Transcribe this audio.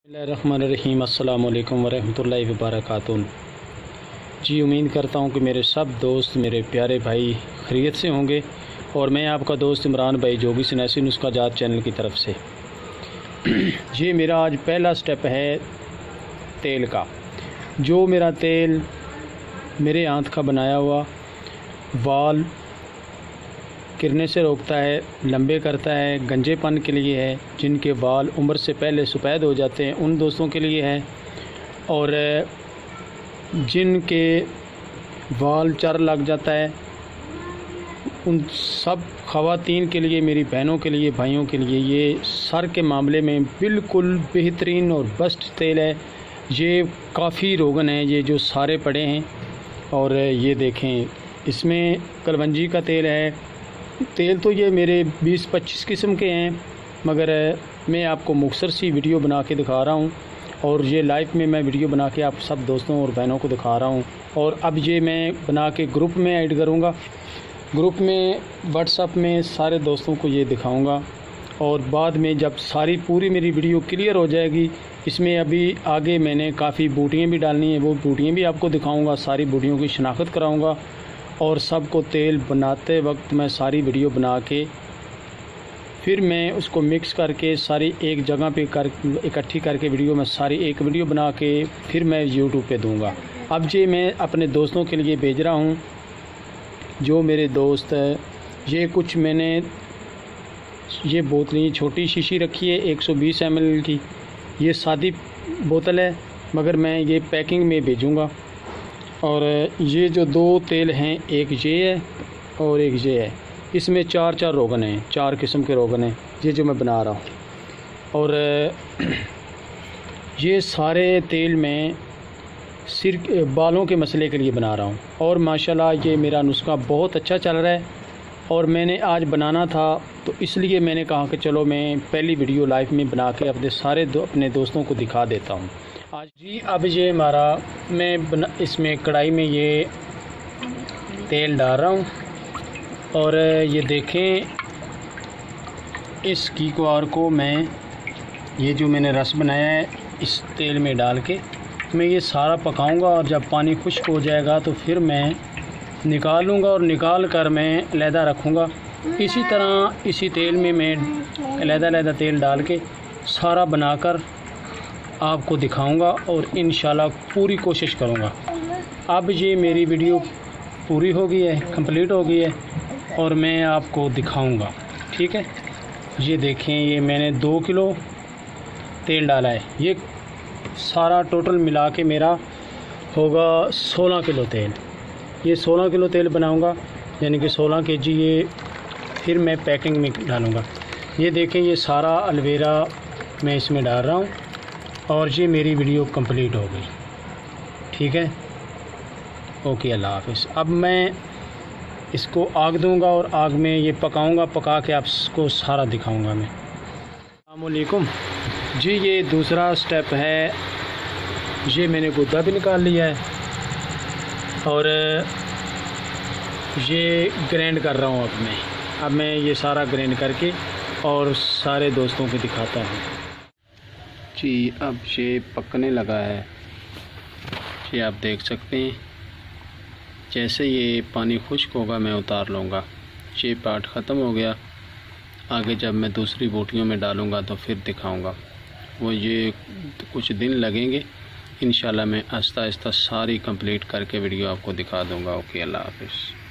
बिस्मिल्लाहिर्रहमानिर्रहीम अस्सलाम वालेकुम वरहमतुल्लाहि वबरकातुहू। जी उम्मीद करता हूँ कि मेरे सब दोस्त मेरे प्यारे भाई खैरियत से होंगे और मैं आपका दोस्त इमरान भाई जोगी सनासी नुस्खा जात चैनल की तरफ से ये मेरा आज पहला स्टेप है तेल का। जो मेरा तेल मेरे हाथ का बनाया हुआ वाल गिरने से रोकता है, लंबे करता है, गंजेपन के लिए है, जिनके बाल उम्र से पहले सफ़ेद हो जाते हैं उन दोस्तों के लिए है, और जिनके बाल चर लग जाता है उन सब ख़वातीन के लिए, मेरी बहनों के लिए, भाइयों के लिए ये सर के मामले में बिल्कुल बेहतरीन और बेस्ट तेल है। ये काफ़ी रोगन है ये जो सारे पड़े हैं। और ये देखें, इसमें कलवंजी का तेल है। तेल तो ये मेरे 20-25 किस्म के हैं, मगर मैं आपको मुख्तसर सी वीडियो बना के दिखा रहा हूँ और ये लाइव में मैं वीडियो बना के आप सब दोस्तों और बहनों को दिखा रहा हूँ। और अब ये मैं बना के ग्रुप में ऐड करूँगा, ग्रुप में व्हाट्सएप में सारे दोस्तों को ये दिखाऊँगा। और बाद में जब सारी पूरी मेरी वीडियो क्लियर हो जाएगी, इसमें अभी आगे मैंने काफ़ी बूटियाँ भी डालनी है, वो बूटियाँ भी आपको दिखाऊँगा, सारी बूटियों की शनाख्त कराऊँगा। और सबको तेल बनाते वक्त मैं सारी वीडियो बना के फिर मैं उसको मिक्स करके सारी एक जगह पे इकट्ठी करके वीडियो में सारी एक वीडियो बना के फिर मैं यूट्यूब पे दूंगा। अब ये मैं अपने दोस्तों के लिए भेज रहा हूँ। जो मेरे दोस्त है, ये कुछ मैंने ये बोतलें छोटी शीशी रखी है 120 ml की, ये सादी बोतल है मगर मैं ये पैकिंग में भेजूँगा। और ये जो दो तेल हैं, एक ये है और एक ये है, इसमें चार रोगन हैं, 4 किस्म के रोगन हैं ये जो मैं बना रहा हूँ। और ये सारे तेल मैं सिर बालों के मसले के लिए बना रहा हूँ और माशाल्लाह ये मेरा नुस्खा बहुत अच्छा चल रहा है। और मैंने आज बनाना था तो इसलिए मैंने कहा कि चलो मैं पहली वीडियो लाइव में बना के अपने दोस्तों को दिखा देता हूँ आज। जी अब ये हमारा मैं इसमें कढ़ाई में ये तेल डाल रहा हूँ और ये देखें, इस घी को मैं ये जो मैंने रस बनाया है इस तेल में डाल के मैं ये सारा पकाऊंगा। और जब पानी खुश्क हो जाएगा तो फिर मैं निकालूंगा और निकाल कर मैं अलहदा रखूँगा। इसी तरह इसी तेल में मैं अलहदा तेल डाल के सारा बनाकर आपको दिखाऊंगा और इंशाल्लाह पूरी कोशिश करूंगा। अब ये मेरी वीडियो पूरी हो गई है, कंप्लीट हो गई है और मैं आपको दिखाऊंगा, ठीक है। ये देखें, ये मैंने 2 किलो तेल डाला है, ये सारा टोटल मिला के मेरा होगा 16 किलो तेल। ये 16 किलो तेल बनाऊंगा, यानी कि 16 kg ये फिर मैं पैकिंग में डालूँगा। ये देखें, ये सारा अलवेरा मैं इसमें डाल रहा हूँ और ये मेरी वीडियो कंप्लीट हो गई, ठीक है। ओके, अल्लाह हाफ़िज़। अब मैं इसको आग दूंगा और आग में ये पकाऊंगा, पका के आपको सारा दिखाऊंगा मैं। अस्सलाम वालेकुम जी, ये दूसरा स्टेप है। ये मैंने गुद्दा भी निकाल लिया है और ये ग्राइंड कर रहा हूँ अब मैं ये सारा ग्राइंड करके और सारे दोस्तों को दिखाता हूँ। जी अब ये पकने लगा है, ये आप देख सकते हैं। जैसे ये पानी खुश्क होगा मैं उतार लूँगा। ये पार्ट ख़त्म हो गया, आगे जब मैं दूसरी बोटियों में डालूँगा तो फिर दिखाऊँगा। वो ये कुछ दिन लगेंगे, इंशाल्लाह मैं आहिस्ता आहिस्ता सारी कंप्लीट करके वीडियो आपको दिखा दूँगा। ओके, अल्लाह हाफ़िज़।